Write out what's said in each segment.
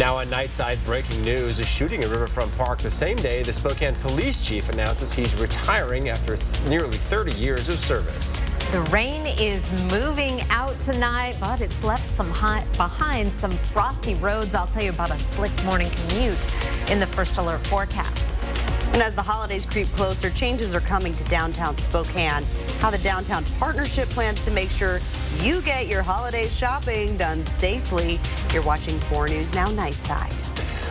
Now on Nightside, breaking news, a shooting at Riverfront Park the same day the Spokane police chief announces he's retiring after nearly 30 years of service. The rain is moving out tonight, but it's left behind some frosty roads. I'll tell you about a slick morning commute in the first alert forecast. And as the holidays creep closer, changes are coming to downtown Spokane. How the downtown partnership plans to make sure you get your holiday shopping done safely. You're watching 4 News Now Nightside.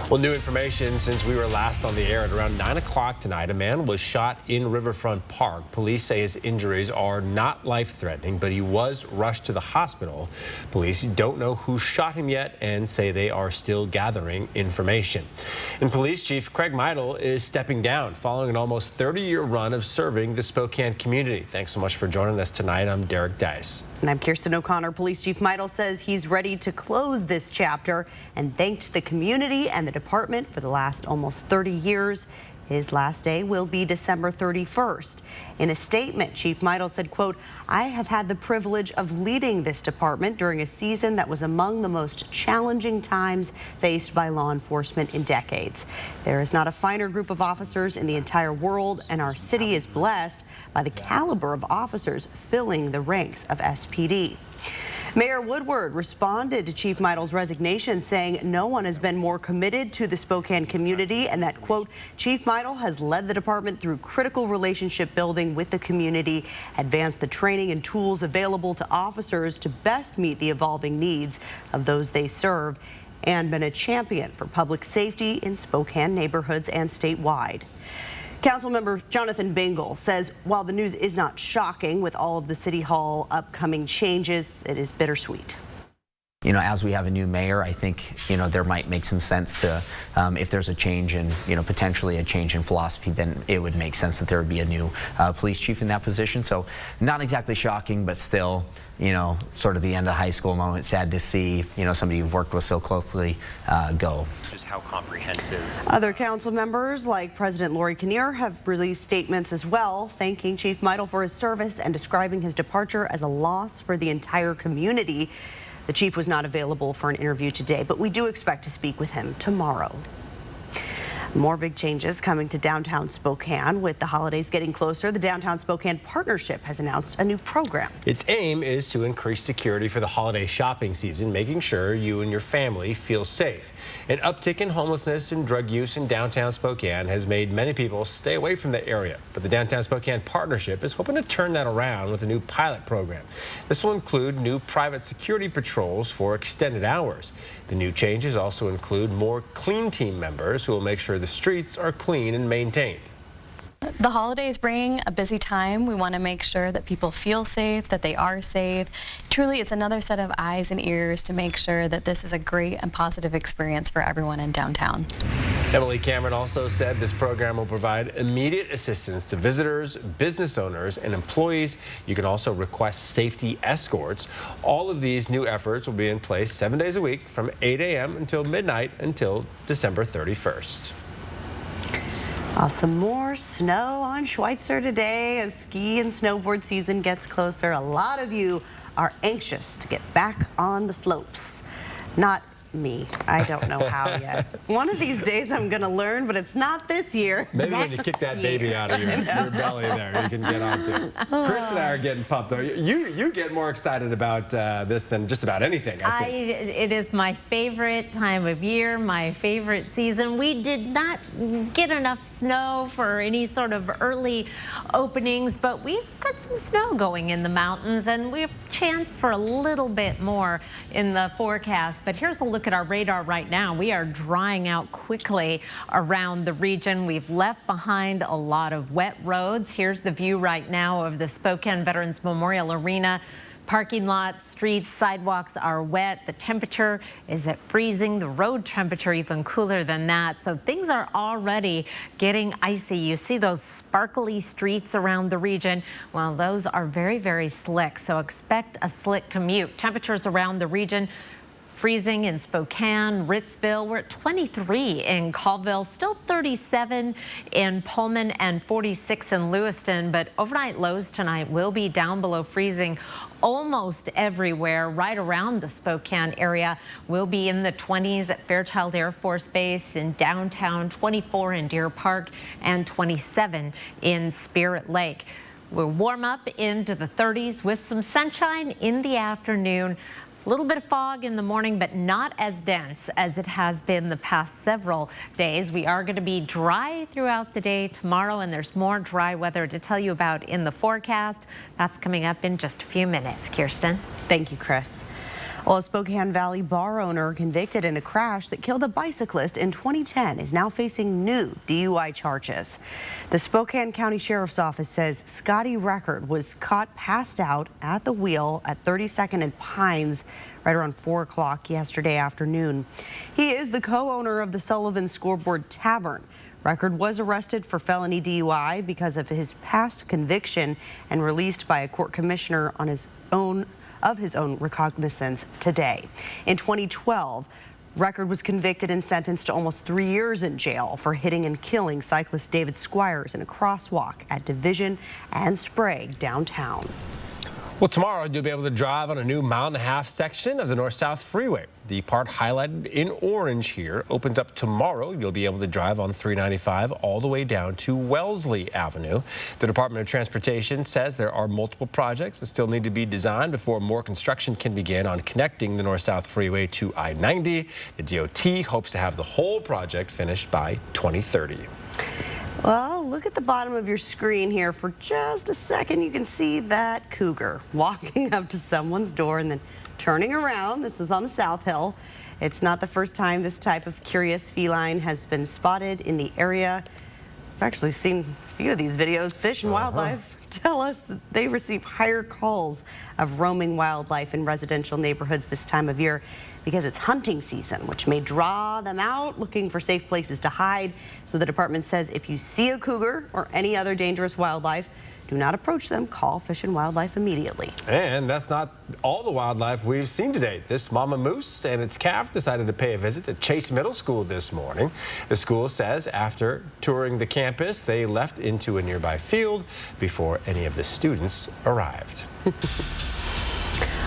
Well, new information since we were last on the air at around 9 o'clock tonight. A man was shot in Riverfront Park. Police say his injuries are not life-threatening, but he was rushed to the hospital. Police don't know who shot him yet and say they are still gathering information. And Police Chief Craig Meidel is stepping down following an almost 30-year run of serving the Spokane community. Thanks so much for joining us tonight. I'm Derek Dice. And I'm Kirsten O'Connor. Police Chief Meidel says he's ready to close this chapter and thanked the community and the department for the last almost 30 years. His last day will be December 31st. In a statement, Chief Meidel said, quote, "I have had the privilege of leading this department during a season that was among the most challenging times faced by law enforcement in decades. There is not a finer group of officers in the entire world, and our city is blessed by the caliber of officers filling the ranks of SPD." Mayor Woodward responded to Chief Meidel's resignation, saying no one has been more committed to the Spokane community and that, quote, "Chief Meidel has led the department through critical relationship building with the community, advanced the training and tools available to officers to best meet the evolving needs of those they serve, and been a champion for public safety in Spokane neighborhoods and statewide." Councilmember Jonathan Bingle says while the news is not shocking with all of the City Hall upcoming changes, it is bittersweet. You know, as we have a new mayor, I think, there might make some sense to, if there's a change in, potentially a change in philosophy, then it would make sense that there would be a new police chief in that position. So not exactly shocking, but still, sort of the end of high school moment. Sad to see, somebody you've worked with so closely go. Just how comprehensive. Other council members like President Lori Kinnear have released statements as well, thanking Chief Meidel for his service and describing his departure as a loss for the entire community. The chief was not available for an interview today, but we do expect to speak with him tomorrow. More big changes coming to downtown Spokane. With the holidays getting closer, the Downtown Spokane Partnership has announced a new program. Its aim is to increase security for the holiday shopping season, making sure you and your family feel safe. An uptick in homelessness and drug use in downtown Spokane has made many people stay away from the area. But the Downtown Spokane Partnership is hoping to turn that around with a new pilot program. This will include new private security patrols for extended hours. The new changes also include more clean team members who will make sure the streets are clean and maintained. The holidays bring a busy time. We want to make sure that people feel safe, that they are safe. Truly, it's another set of eyes and ears to make sure that this is a great and positive experience for everyone in downtown. Emily Cameron also said this program will provide immediate assistance to visitors, business owners, and employees. You can also request safety escorts. All of these new efforts will be in place 7 days a week from 8 a.m. until midnight until December 31st. Some more snow on Schweitzer today as ski and snowboard season gets closer. A lot of you are anxious to get back on the slopes. Not me. I don't know how yet. One of these days I'm going to learn, but it's not this year. Maybe when you kick that baby out of your belly there, you can get on to. Chris and I are getting pumped, though. You get more excited about this than just about anything, I think. It is my favorite time of year, my favorite season. We did not get enough snow for any sort of early openings, but we've got some snow going in the mountains, and we have a chance for a little bit more in the forecast. But here's a look at our radar right now. We are drying out quickly around the region. We've left behind a lot of wet roads. Here's the view right now of the Spokane Veterans Memorial Arena. Parking lots, streets, sidewalks are wet. The temperature is at freezing. The road temperature even cooler than that. So things are already getting icy. You see those sparkly streets around the region. Well, those are very, very slick. So expect a slick commute. Temperatures around the region freezing in Spokane, Ritzville. We're at 23 in Colville, still 37 in Pullman and 46 in Lewiston. But overnight lows tonight will be down below freezing almost everywhere. Right around the Spokane area will be in the 20s at Fairchild Air Force Base, in downtown, 24 in Deer Park, and 27 in Spirit Lake. We'll warm up into the 30s with some sunshine in the afternoon. A little bit of fog in the morning, but not as dense as it has been the past several days. We are going to be dry throughout the day tomorrow, and there's more dry weather to tell you about in the forecast. That's coming up in just a few minutes. Kirsten. Thank you, Chris. Well, a Spokane Valley bar owner convicted in a crash that killed a bicyclist in 2010 is now facing new DUI charges. The Spokane County Sheriff's Office says Scotty Record was caught passed out at the wheel at 32nd and Pines right around 4 o'clock yesterday afternoon. He is the co-owner of the Sullivan Scoreboard Tavern. Record was arrested for felony DUI because of his past conviction and released by a court commissioner on his own recognizance today. In 2012, Record was convicted and sentenced to almost 3 years in jail for hitting and killing cyclist David Squires in a crosswalk at Division and Sprague downtown. Well, tomorrow you'll be able to drive on a new mile-and-a-half section of the North-South Freeway. The part highlighted in orange here opens up tomorrow. You'll be able to drive on 395 all the way down to Wellesley Avenue. The Department of Transportation says there are multiple projects that still need to be designed before more construction can begin on connecting the North-South Freeway to I-90. The DOT hopes to have the whole project finished by 2030. Well, look at the bottom of your screen here for just a second. You can see that cougar walking up to someone's door and then turning around. This is on the South Hill. It's not the first time this type of curious feline has been spotted in the area. I've actually seen a few of these videos. Fish and Wildlife tell us that they receive higher calls of roaming wildlife in residential neighborhoods this time of year because it's hunting season, which may draw them out looking for safe places to hide. So the department says if you see a cougar or any other dangerous wildlife, do not approach them. Call Fish and Wildlife immediately. And that's not all the wildlife we've seen today. This mama moose and its calf decided to pay a visit to Chase Middle School this morning. The school says after touring the campus, they left into a nearby field before any of the students arrived.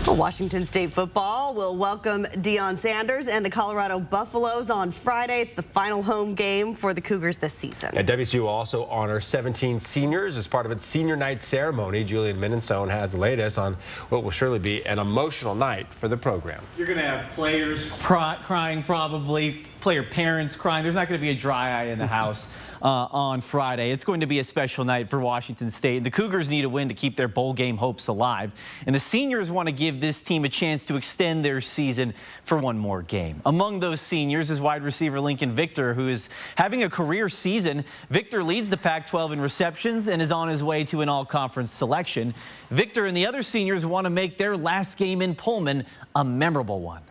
Well, Washington State football will welcome Deion Sanders and the Colorado Buffaloes on Friday. It's the final home game for the Cougars this season. Now, WSU will also honor 17 seniors as part of its senior night ceremony. Julian Minnesone has the latest on what will surely be an emotional night for the program. You're going to have players crying, probably player parents crying. There's not going to be a dry eye in the house on Friday. It's going to be a special night for Washington State. The Cougars need a win to keep their bowl game hopes alive. And the seniors want to give this team a chance to extend their season for one more game. Among those seniors is wide receiver Lincoln Victor, who is having a career season. Victor leads the Pac-12 in receptions and is on his way to an all-conference selection. Victor and the other seniors want to make their last game in Pullman a memorable one.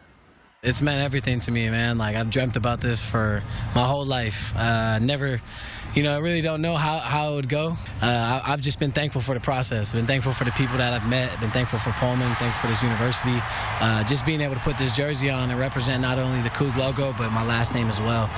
It's meant everything to me, man. Like, I've dreamt about this for my whole life. Never, I really don't know how it would go. I've just been thankful for the process. Been thankful for the people that I've met. Been thankful for Pullman. Thankful for this university. Just being able to put this jersey on and represent not only the Coug logo, but my last name as well.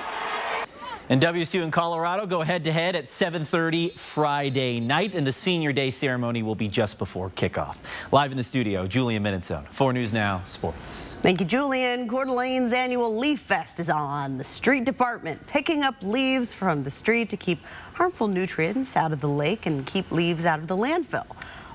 And WSU and Colorado go head-to-head at 7:30 Friday night, and the Senior Day ceremony will be just before kickoff. Live in the studio, Julian Minnesone, 4 News Now Sports. Thank you, Julian. Coeur d'Alene's annual Leaf Fest is on. The street department picking up leaves from the street to keep harmful nutrients out of the lake and keep leaves out of the landfill.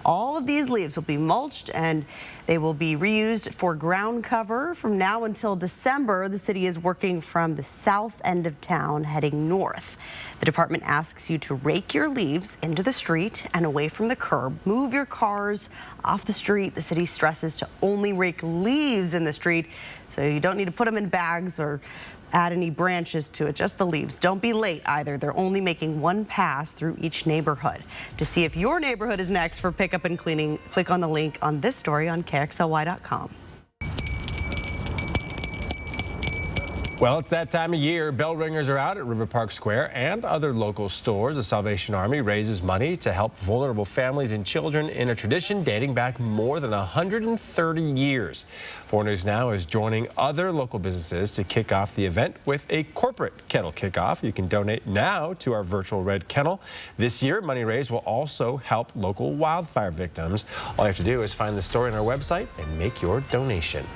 All of these leaves will be mulched and they will be reused for ground cover. From now until December, the city is working from the south end of town heading north. The department asks you to rake your leaves into the street and away from the curb. Move your cars off the street. The city stresses to only rake leaves in the street, so you don't need to put them in bags or add any branches to it, just the leaves. Don't be late either. They're only making one pass through each neighborhood. To see if your neighborhood is next for pickup and cleaning, click on the link on this story on KXLY.com. Well, it's that time of year. Bell ringers are out at River Park Square and other local stores. The Salvation Army raises money to help vulnerable families and children in a tradition dating back more than 130 years. 4 News Now is joining other local businesses to kick off the event with a corporate kennel kickoff. You can donate now to our virtual Red Kennel. This year, money raised will also help local wildfire victims. All you have to do is find the story on our website and make your donation.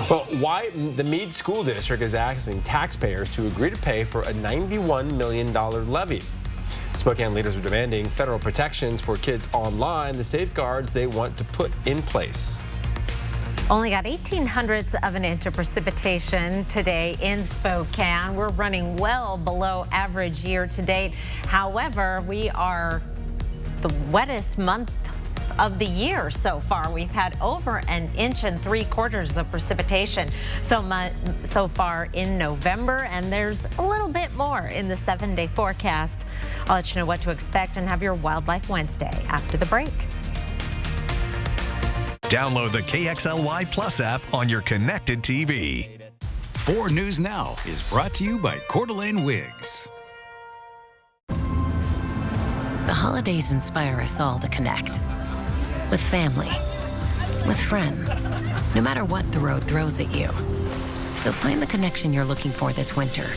Well, why the Meade School District is asking taxpayers to agree to pay for a $91 million levy. Spokane leaders are demanding federal protections for kids online, the safeguards they want to put in place. Only got 0.18 of an inch of precipitation today in Spokane. We're running well below average year to date. However, we are the wettest month of the year so far. We've had over 1.75 inches of precipitation so far in November, and there's a little bit more in the 7-day forecast. I'll let you know what to expect and have your Wildlife Wednesday after the break. Download the KXLY Plus app on your connected TV. 4 News Now is brought to you by Coeur d'Alene Wigs. The holidays inspire us all to connect. With family, with friends, no matter what the road throws at you. So find the connection you're looking for this winter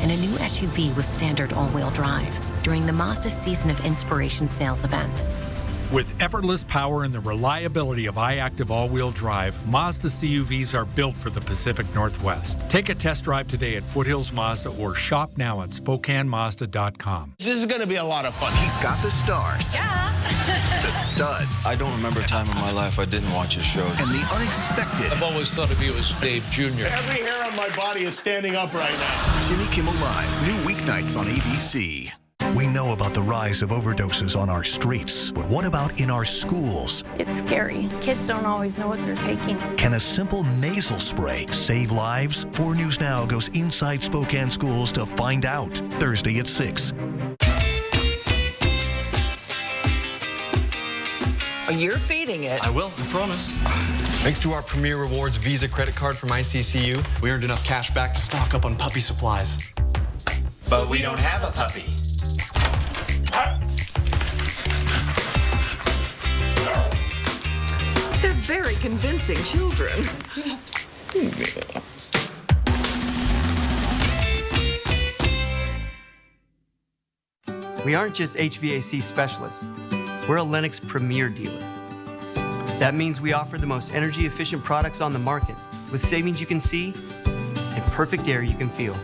in a new SUV with standard all-wheel drive during the Mazda Season of Inspiration sales event. With effortless power and the reliability of iActive all-wheel drive, Mazda CUVs are built for the Pacific Northwest. Take a test drive today at Foothills Mazda or shop now at SpokaneMazda.com. This is going to be a lot of fun. He's got the stars. Yeah. The studs. I don't remember a time in my life I didn't watch his shows. And the unexpected. I've always thought of you as Dave Jr. Every hair on my body is standing up right now. Jimmy Kimmel Live, new weeknights on ABC. We know about the rise of overdoses on our streets, but what about in our schools? It's scary. Kids don't always know what they're taking. Can a simple nasal spray save lives? 4 News Now goes inside Spokane schools to find out. Thursday at 6. You're feeding it. I will, I promise. Thanks to our Premier Rewards Visa credit card from ICCU, we earned enough cash back to stock up on puppy supplies. But we don't have a puppy. They're very convincing children. We aren't just HVAC specialists. We're a Lennox Premier dealer. That means we offer the most energy-efficient products on the market, with savings you can see and perfect air you can feel.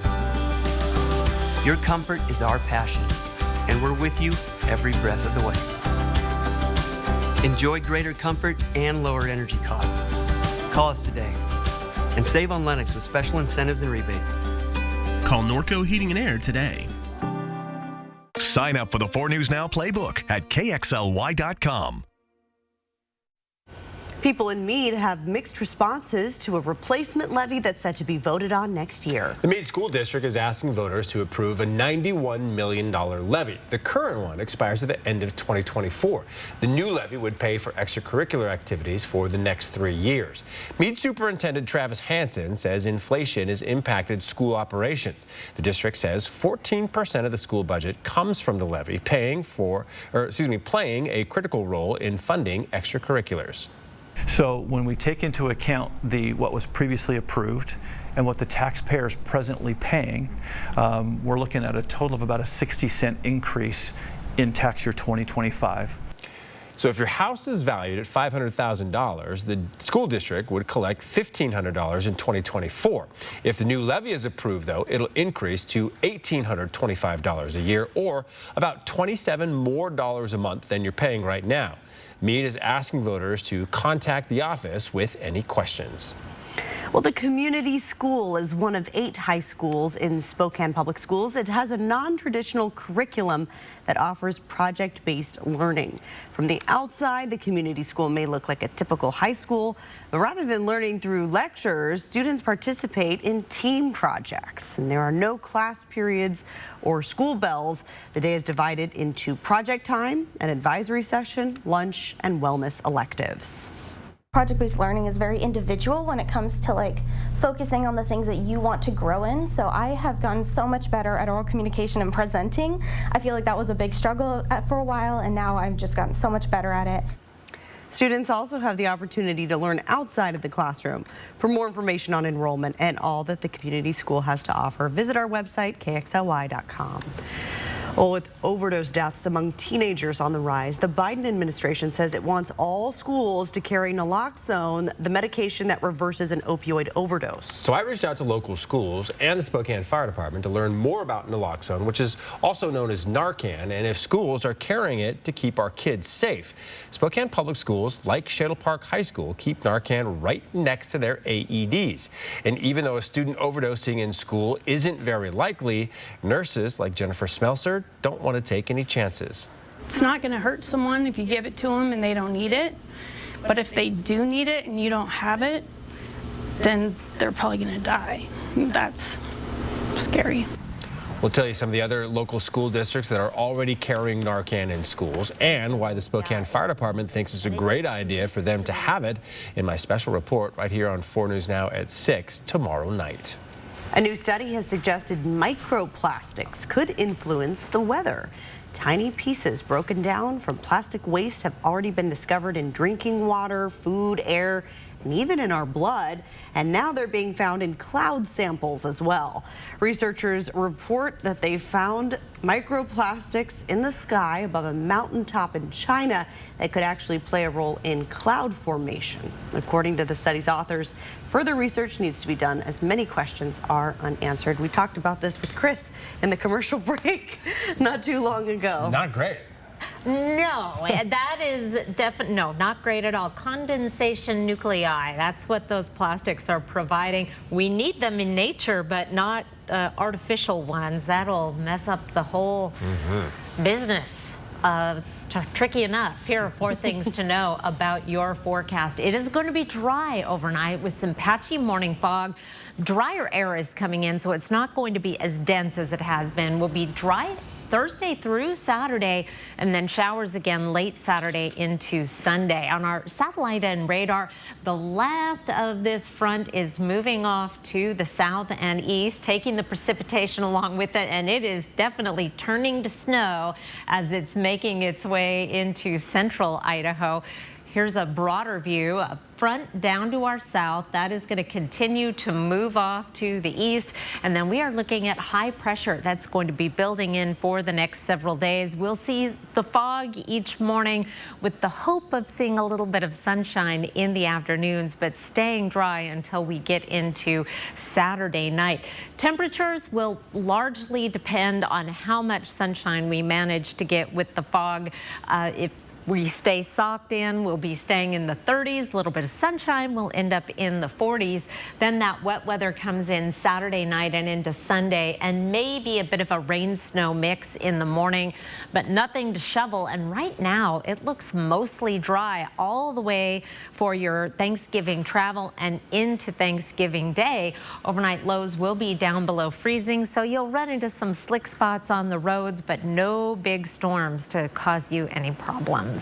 Your comfort is our passion, and we're with you every breath of the way. Enjoy greater comfort and lower energy costs. Call us today and save on Lennox with special incentives and rebates. Call Norco Heating and Air today. Sign up for the 4 News Now playbook at KXLY.com. People in Meade have mixed responses to a replacement levy that's set to be voted on next year. The Meade School District is asking voters to approve a $91 million levy. The current one expires at the end of 2024. The new levy would pay for extracurricular activities for the next 3 years. Meade Superintendent Travis Hansen says inflation has impacted school operations. The district says 14% of the school budget comes from the levy, playing a critical role in funding extracurriculars. So when we take into account what was previously approved and what the taxpayer is presently paying, we're looking at a total of about a 60-cent increase in tax year 2025. So if your house is valued at $500,000, the school district would collect $1,500 in 2024. If the new levy is approved, though, it'll increase to $1,825 a year, or about $27 more a month than you're paying right now. Meade is asking voters to contact the office with any questions. Well, the community school is one of 8 high schools in Spokane Public Schools. It has a non-traditional curriculum that offers project-based learning. From the outside, the community school may look like a typical high school, but rather than learning through lectures, students participate in team projects. And there are no class periods or school bells. The day is divided into project time, an advisory session, lunch, and wellness electives. Project-based learning is very individual when it comes to like focusing on the things that you want to grow in. So I have gotten so much better at oral communication and presenting. I feel like that was a big struggle for a while, and now I've just gotten so much better at it. Students also have the opportunity to learn outside of the classroom. For more information on enrollment and all that the community school has to offer, visit our website, kxly.com. Well, with overdose deaths among teenagers on the rise, the Biden administration says it wants all schools to carry naloxone, the medication that reverses an opioid overdose. So I reached out to local schools and the Spokane Fire Department to learn more about naloxone, which is also known as Narcan, and if schools are carrying it to keep our kids safe. Spokane Public Schools, like Shadle Park High School, keep Narcan right next to their AEDs. And even though a student overdosing in school isn't very likely, nurses like Jennifer Smelser don't want to take any chances. It's not going to hurt someone if you give it to them and they don't need it. But if they do need it and you don't have it, then they're probably going to die. That's scary. We'll tell you some of the other local school districts that are already carrying Narcan in schools and why the Spokane Fire Department thinks it's a great idea for them to have it in my special report right here on 4 News Now at 6 tomorrow night. A new study has suggested microplastics could influence the weather. Tiny pieces broken down from plastic waste have already been discovered in drinking water, food, air, and even in our blood. And now they're being found in cloud samples as well. Researchers report that they found microplastics in the sky above a mountaintop in China that could actually play a role in cloud formation. According to the study's authors, further research needs to be done as many questions are unanswered. We talked about this with Chris in the commercial break not too long ago. Not great. No, that is definitely, no, not great at all. Condensation nuclei, that's what those plastics are providing. We need them in nature, but not artificial ones. That'll mess up the whole business. It's tricky enough. Here are 4 things to know about your forecast. It is going to be dry overnight with some patchy morning fog. Drier air is coming in, so it's not going to be as dense as it has been. Will be dry Thursday through Saturday, and then showers again late Saturday into Sunday. On our satellite and radar, the last of this front is moving off to the south and east, taking the precipitation along with it, and it is definitely turning to snow as it's making its way into central Idaho. Here's a broader view. A front down to our south. That is going to continue to move off to the east. And then we are looking at high pressure that's going to be building in for the next several days. We'll see the fog each morning with the hope of seeing a little bit of sunshine in the afternoons, but staying dry until we get into Saturday night. Temperatures will largely depend on how much sunshine we manage to get with the fog. If we stay socked in, we'll be staying in the 30s. A little bit of sunshine, we'll end up in the 40s. Then that wet weather comes in Saturday night and into Sunday, and maybe a bit of a rain-snow mix in the morning, but nothing to shovel. And right now, it looks mostly dry all the way for your Thanksgiving travel and into Thanksgiving Day. Overnight lows will be down below freezing, so you'll run into some slick spots on the roads, but no big storms to cause you any problems.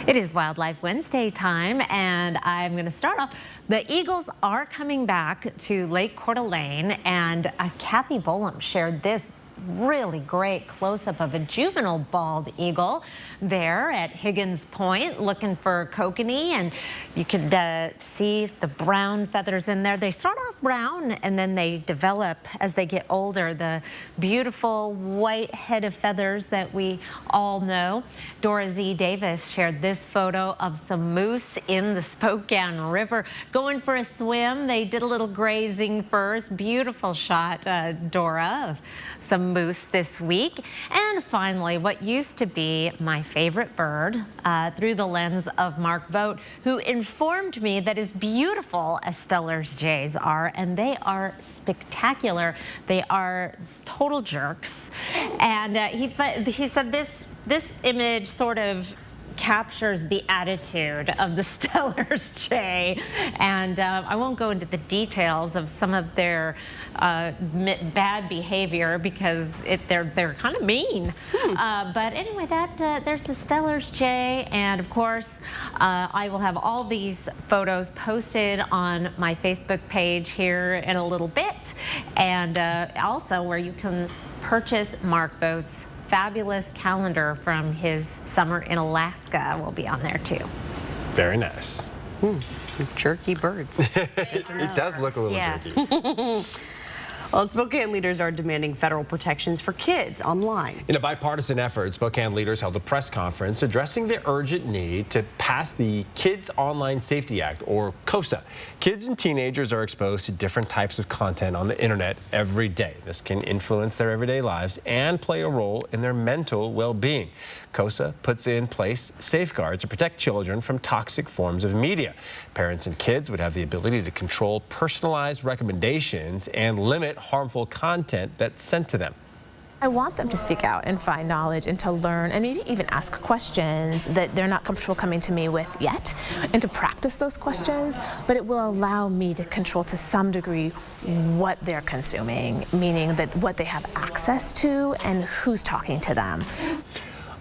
It is Wildlife Wednesday time, and I'm going to start off. The eagles are coming back to Lake Coeur d'Alene, and Kathy Bolam shared this really great close-up of a juvenile bald eagle there at Higgins Point looking for kokanee, and you could see the brown feathers in there. They start off brown and then they develop as they get older, the beautiful white head of feathers that we all know. Dora Z. Davis shared this photo of some moose in the Spokane River going for a swim. They did a little grazing first. Beautiful shot, Dora, of some moose this week. And finally, what used to be my favorite bird through the lens of Mark Vogt, who informed me that as beautiful as Steller's jays are, and they are spectacular, they are total jerks. And he said this image sort of captures the attitude of the Stellars, Jay. And I won't go into the details of some of their bad behavior because they're kind of mean. But anyway, there's the Stellars, Jay. And of course, I will have all these photos posted on my Facebook page here in a little bit. And also where you can purchase Mark Vogt's fabulous calendar from his summer in Alaska will be on there too. Very nice. Jerky birds. It does look a little jerky. Well, Spokane leaders are demanding federal protections for kids online. In a bipartisan effort, Spokane leaders held a press conference addressing the urgent need to pass the Kids Online Safety Act, or KOSA. Kids and teenagers are exposed to different types of content on the internet every day. This can influence their everyday lives and play a role in their mental well-being. KOSA puts in place safeguards to protect children from toxic forms of media. Parents and kids would have the ability to control personalized recommendations and limit harmful content that's sent to them. I want them to seek out and find knowledge and to learn and maybe even ask questions that they're not comfortable coming to me with yet, and to practice those questions, but it will allow me to control to some degree what they're consuming, meaning that what they have access to and who's talking to them.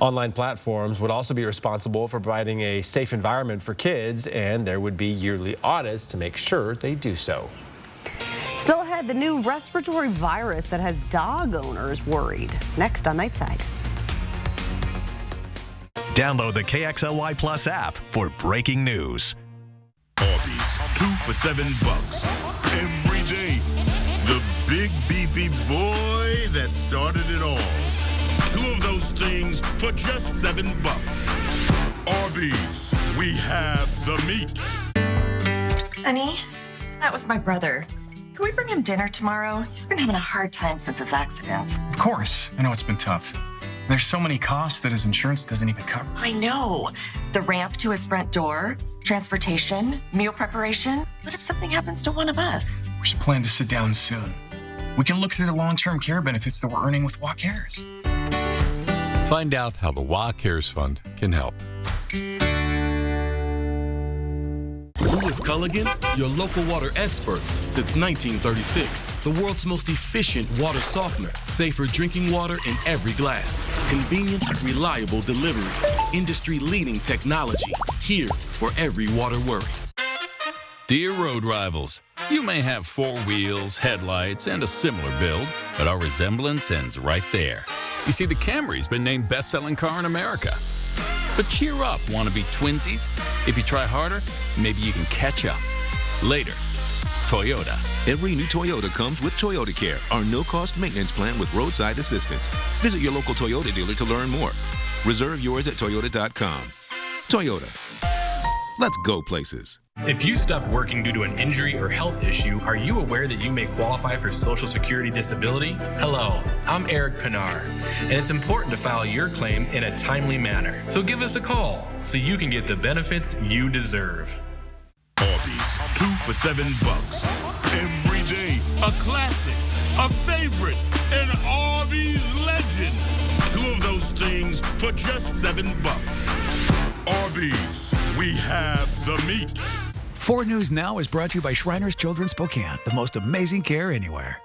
Online platforms would also be responsible for providing a safe environment for kids, and there would be yearly audits to make sure they do so. Still ahead, the new respiratory virus that has dog owners worried. Next on Nightside. Download the KXLY Plus app for breaking news. Arby's, 2 for $7 every day. The big beefy boy that started it all. 2 of those things for just $7. Arby's, we have the meat. Honey, that was my brother. Can we bring him dinner tomorrow? He's been having a hard time since his accident. Of course. I know it's been tough. There's so many costs that his insurance doesn't even cover. I know. The ramp to his front door, transportation, meal preparation. What if something happens to one of us? We should plan to sit down soon. We can look through the long-term care benefits that we're earning with WA Cares. Find out how the WA Cares Fund can help. Who is Culligan? Your local water experts since 1936. The world's most efficient water softener. Safer drinking water in every glass. Convenient, reliable delivery. Industry-leading technology. Here for every water worry. Dear road rivals, you may have 4 wheels, headlights, and a similar build, but our resemblance ends right there. You see, the Camry's been named best-selling car in America. But cheer up, wannabe twinsies. If you try harder, maybe you can catch up. Later, Toyota. Every new Toyota comes with Toyota Care, our no-cost maintenance plan with roadside assistance. Visit your local Toyota dealer to learn more. Reserve yours at Toyota.com. Toyota. Let's go places. If you stopped working due to an injury or health issue, are you aware that you may qualify for Social Security disability? Hello, I'm Eric Pinar, and it's important to file your claim in a timely manner. So give us a call so you can get the benefits you deserve. Arby's, 2 for $7 every day. A classic, a favorite, an Arby's legend. 2 of those things for just $7. Arby's, we have the meat. 4 News Now is brought to you by Shriners Children's Spokane, the most amazing care anywhere.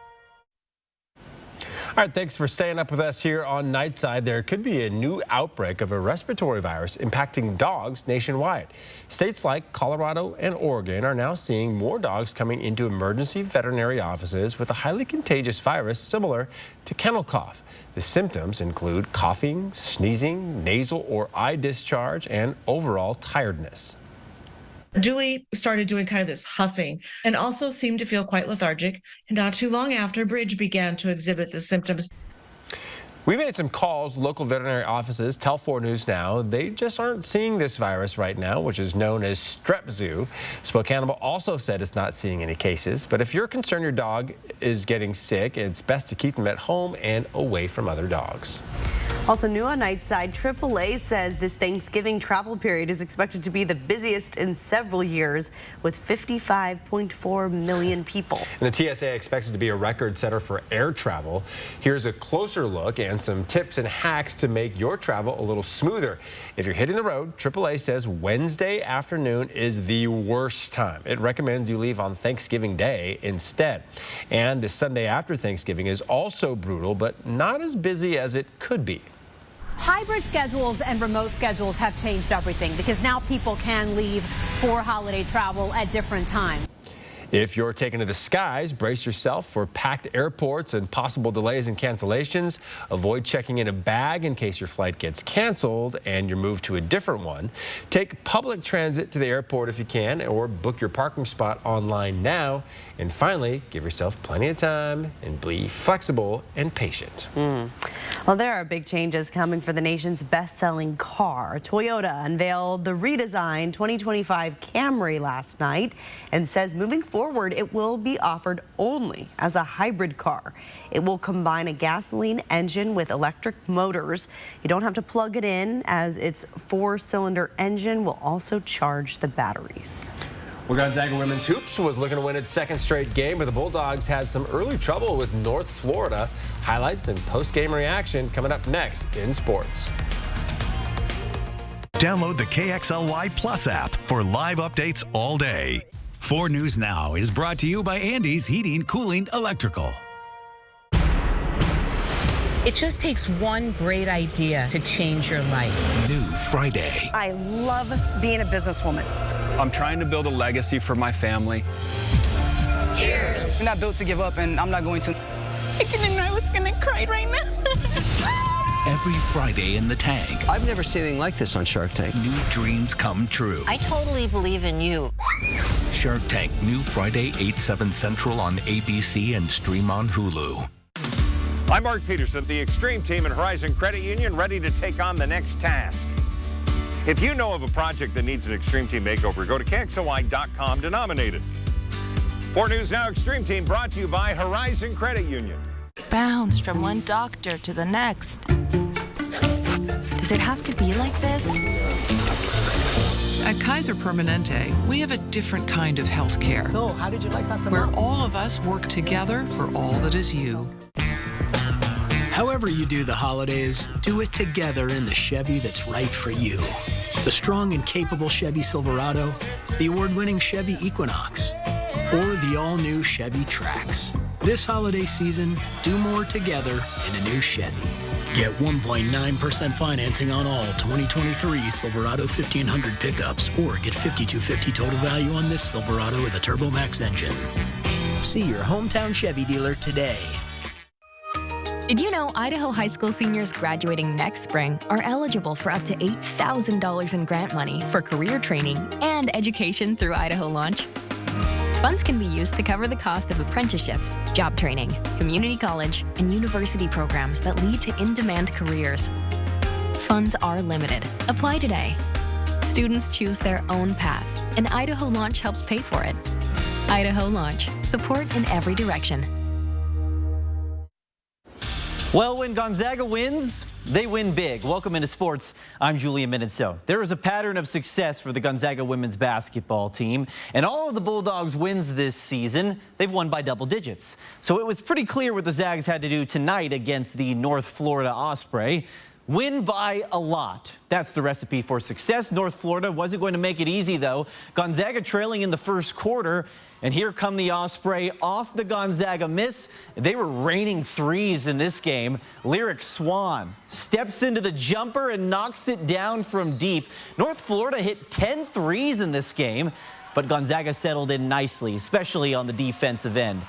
All right, thanks for staying up with us here on Nightside. There could be a new outbreak of a respiratory virus impacting dogs nationwide. States like Colorado and Oregon are now seeing more dogs coming into emergency veterinary offices with a highly contagious virus similar to kennel cough. The symptoms include coughing, sneezing, nasal or eye discharge, and overall tiredness. Julie started doing kind of this huffing and also seemed to feel quite lethargic. And not too long after, Bridge began to exhibit the symptoms. We made some calls. Local veterinary offices tell 4 News Now they just aren't seeing this virus right now, which is known as strep zoo. Spokane also said it's not seeing any cases. But if you're concerned your dog is getting sick, it's best to keep them at home and away from other dogs. Also new on Nightside, AAA says this Thanksgiving travel period is expected to be the busiest in several years with 55.4 million people. And the TSA expects it to be a record setter for air travel. Here's a closer look and some tips and hacks to make your travel a little smoother. If you're hitting the road, AAA says Wednesday afternoon is the worst time. It recommends you leave on Thanksgiving Day instead. And the Sunday after Thanksgiving is also brutal, but not as busy as it could be. Hybrid schedules and remote schedules have changed everything because now people can leave for holiday travel at different times. If you're taking to the skies, brace yourself for packed airports and possible delays and cancellations. Avoid checking in a bag in case your flight gets canceled and you're moved to a different one. Take public transit to the airport if you can, or book your parking spot online now. And finally, give yourself plenty of time and be flexible and patient. Well, there are big changes coming for the nation's best-selling car. Toyota unveiled the redesigned 2025 Camry last night and says moving forward, it will be offered only as a hybrid car. It will combine a gasoline engine with electric motors. You don't have to plug it in, as its 4-cylinder engine will also charge the batteries. Well, Gonzaga women's hoops was looking to win its second straight game, but the Bulldogs had some early trouble with North Florida. Highlights and post-game reaction coming up next in sports. Download the KXLY Plus app for live updates all day. 4 News Now is brought to you by Andy's Heating, Cooling, Electrical. It just takes one great idea to change your life. New Friday. I love being a businesswoman. I'm trying to build a legacy for my family. Cheers. I'm not built to give up, and I'm not going to. I didn't know I was going to cry right now. Every Friday in the tank. I've never seen anything like this on Shark Tank. New dreams come true. I totally believe in you. Shark Tank, new Friday, 8/7 Central on ABC and stream on Hulu. I'm Mark Peterson, the Extreme Team and Horizon Credit Union, ready to take on the next task. If you know of a project that needs an Extreme Team makeover, go to KXLY.com to nominate it. 4 News Now Extreme Team brought to you by Horizon Credit Union. Bounce from one doctor to the next. Does it have to be like this? At Kaiser Permanente, we have a different kind of health care. So, how did you like that? Where all of us work together for all that is you. However you do the holidays, do it together in the Chevy that's right for you. The strong and capable Chevy Silverado, the award-winning Chevy Equinox, or the all-new Chevy Trax. This holiday season, do more together in a new Chevy. Get 1.9% financing on all 2023 Silverado 1500 pickups, or get $5,250 total value on this Silverado with a Turbo Max engine. See your hometown Chevy dealer today. Did you know Idaho high school seniors graduating next spring are eligible for up to $8,000 in grant money for career training and education through Idaho Launch? Funds can be used to cover the cost of apprenticeships, job training, community college, and university programs that lead to in-demand careers. Funds are limited. Apply today. Students choose their own path, and Idaho Launch helps pay for it. Idaho Launch. Support in every direction. Well, when Gonzaga wins, they win big. Welcome into sports. I'm Julian Minitso. There is a pattern of success for the Gonzaga women's basketball team, and all of the Bulldogs' wins this season, they've won by double digits. So it was pretty clear what the Zags had to do tonight against the North Florida Osprey. Win by a lot. That's the recipe for success. North Florida wasn't going to make it easy, though. Gonzaga trailing in the first quarter, and here come the Osprey off the Gonzaga miss. They were raining threes in this game. Lyric Swan steps into the jumper and knocks it down from deep. North Florida hit 10 threes in this game, but Gonzaga settled in nicely, especially on the defensive end.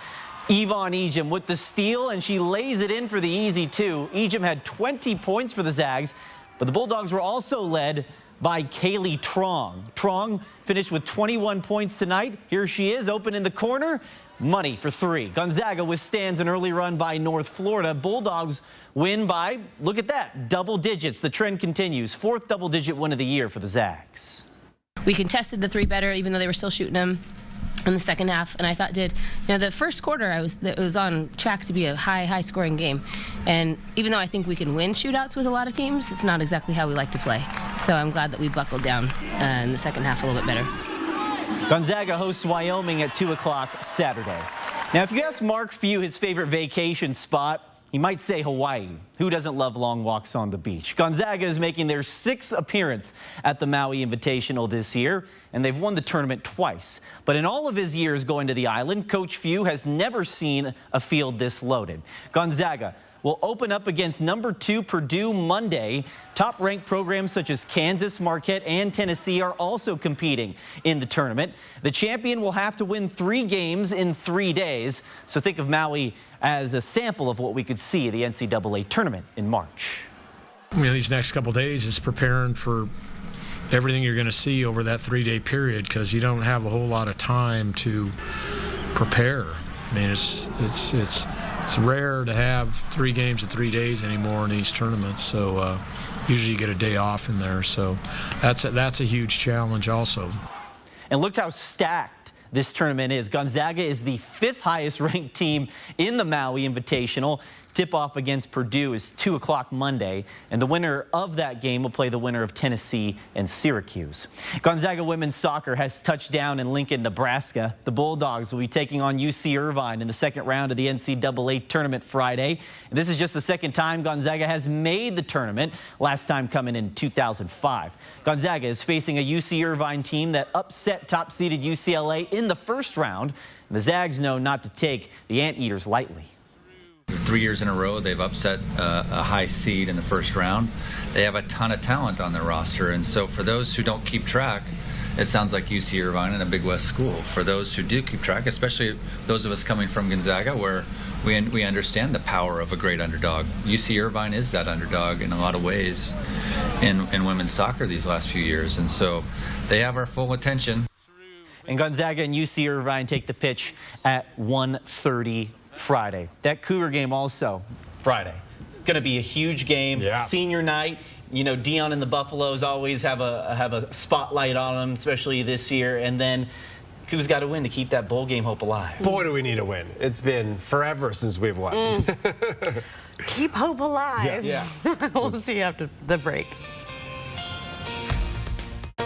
Yvonne Ejim with the steal, and she lays it in for the easy two. Ejim had 20 points for the Zags, but the Bulldogs were also led by Kaylee Trong. Trong finished with 21 points tonight. Here she is, open in the corner. Money for three. Gonzaga withstands an early run by North Florida. Bulldogs win by, look at that, double digits. The trend continues. Fourth double-digit win of the year for the Zags. We contested the three better, even though they were still shooting them. in the second half, and I thought the first quarter it was on track to be a high scoring game, and even though I think we can win shootouts with a lot of teams, it's not exactly how we like to play. So I'm glad that we buckled down in the second half a little bit better. Gonzaga hosts Wyoming at 2 o'clock Saturday. Now, if you ask Mark Few his favorite vacation spot, he might say Hawaii. Who doesn't love long walks on the beach? Gonzaga is making their 6th appearance at the Maui Invitational this year, and they've won the tournament twice. But in all of his years going to the island, Coach Few has never seen a field this loaded. Gonzaga will open up against number 2 Purdue Monday. Top-ranked programs such as Kansas, Marquette, and Tennessee are also competing in the tournament. The champion will have to win 3 games in 3 days. So think of Maui as a sample of what we could see at the NCAA tournament in March. These next couple of days is preparing for everything you're going to see over that 3-day period, because you don't have a whole lot of time to prepare. It's rare to have 3 games in 3 days anymore in these tournaments, so usually you get a day off in there, so that's a huge challenge also. And look how stacked this tournament is. Gonzaga is the 5th highest ranked team in the Maui Invitational. Tip-off against Purdue is 2 o'clock Monday, and the winner of that game will play the winner of Tennessee and Syracuse. Gonzaga women's soccer has touched down in Lincoln, Nebraska. The Bulldogs will be taking on UC Irvine in the second round of the NCAA tournament Friday. And this is just the second time Gonzaga has made the tournament, last time coming in 2005. Gonzaga is facing a UC Irvine team that upset top-seeded UCLA in the first round. And the Zags know not to take the Anteaters lightly. 3 years in a row, they've upset a high seed in the first round. They have a ton of talent on their roster, and so for those who don't keep track, it sounds like UC Irvine and a Big West school. For those who do keep track, especially those of us coming from Gonzaga, where we understand the power of a great underdog. UC Irvine is that underdog in a lot of ways in women's soccer these last few years, and so they have our full attention. And Gonzaga and UC Irvine take the pitch at 1:30 Friday. That Cougar game also Friday. It's going to be a huge game. Yeah. Senior night. You know, Dion and the Buffaloes always have a spotlight on them, especially this year. And then Cougars got to win to keep that bowl game hope alive. Boy, do we need a win. It's been forever since we've won. Keep hope alive. Yeah. We'll see you after the break.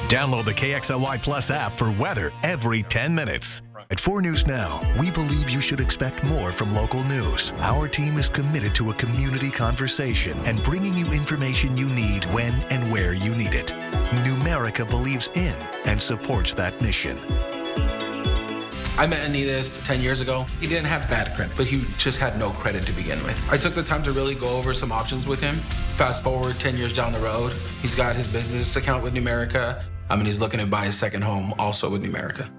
Download the KXLY Plus app for weather every 10 minutes. At 4 News Now, we believe you should expect more from local news. Our team is committed to a community conversation and bringing you information you need when and where you need it. Numerica believes in and supports that mission. I met Anidas 10 years ago. He didn't have bad credit, but he just had no credit to begin with. I took the time to really go over some options with him. Fast forward 10 years down the road, he's got his business account with Numerica. He's looking to buy his second home also with Numerica.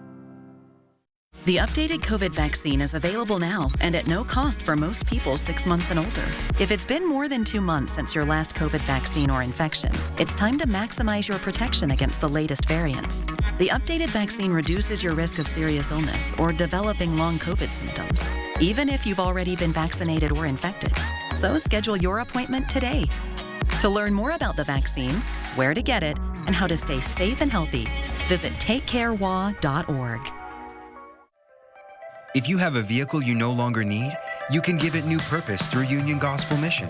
The updated COVID vaccine is available now and at no cost for most people 6 months and older. If it's been more than 2 months since your last COVID vaccine or infection, it's time to maximize your protection against the latest variants. The updated vaccine reduces your risk of serious illness or developing long COVID symptoms, even if you've already been vaccinated or infected. So schedule your appointment today. To learn more about the vaccine, where to get it, and how to stay safe and healthy, visit takecarewa.org. If you have a vehicle you no longer need, you can give it new purpose through Union Gospel Mission.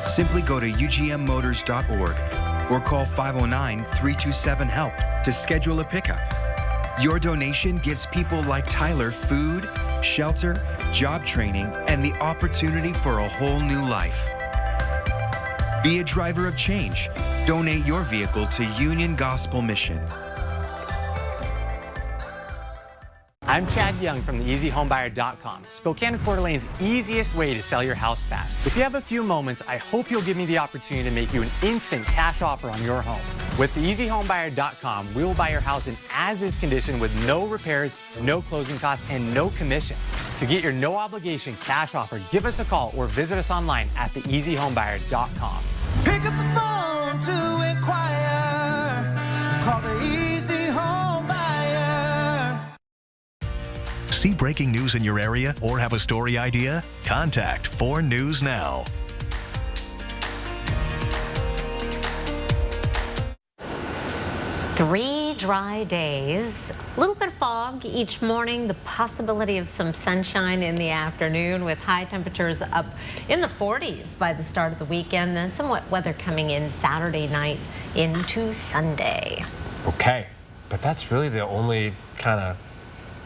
Simply go to ugmmotors.org or call 509-327-HELP to schedule a pickup. Your donation gives people like Tyler food, shelter, job training, and the opportunity for a whole new life. Be a driver of change. Donate your vehicle to Union Gospel Mission. I'm Chad Young from theeasyhomebuyer.com, Spokane and Coeur d'Alene's easiest way to sell your house fast. If you have a few moments, I hope you'll give me the opportunity to make you an instant cash offer on your home. With theeasyhomebuyer.com, we will buy your house in as-is condition with no repairs, no closing costs, and no commissions. To get your no-obligation cash offer, give us a call or visit us online at theeasyhomebuyer.com. Pick up the phone to inquire. Call the Easy Home Buyer. See breaking news in your area or have a story idea? Contact 4 News Now. Three dry days, a little bit of fog each morning, the possibility of some sunshine in the afternoon with high temperatures up in the 40s by the start of the weekend, then some wet weather coming in Saturday night into Sunday. Okay, but that's really the only kind of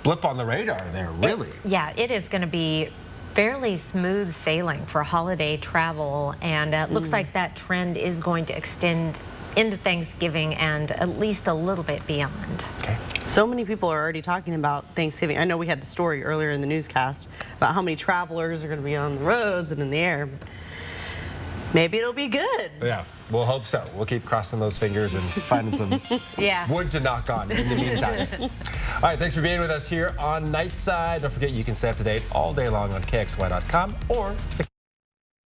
blip on the radar there, really. It is going to be fairly smooth sailing for holiday travel, and it looks like that trend is going to extend into Thanksgiving and at least a little bit beyond. Okay. So many people are already talking about Thanksgiving. I know we had the story earlier in the newscast about how many travelers are going to be on the roads and in the air. Maybe it'll be good. Yeah, we'll hope so. We'll keep crossing those fingers and finding some wood to knock on in the meantime. All right, thanks for being with us here on Nightside. Don't forget you can stay up to date all day long on KXY.com or the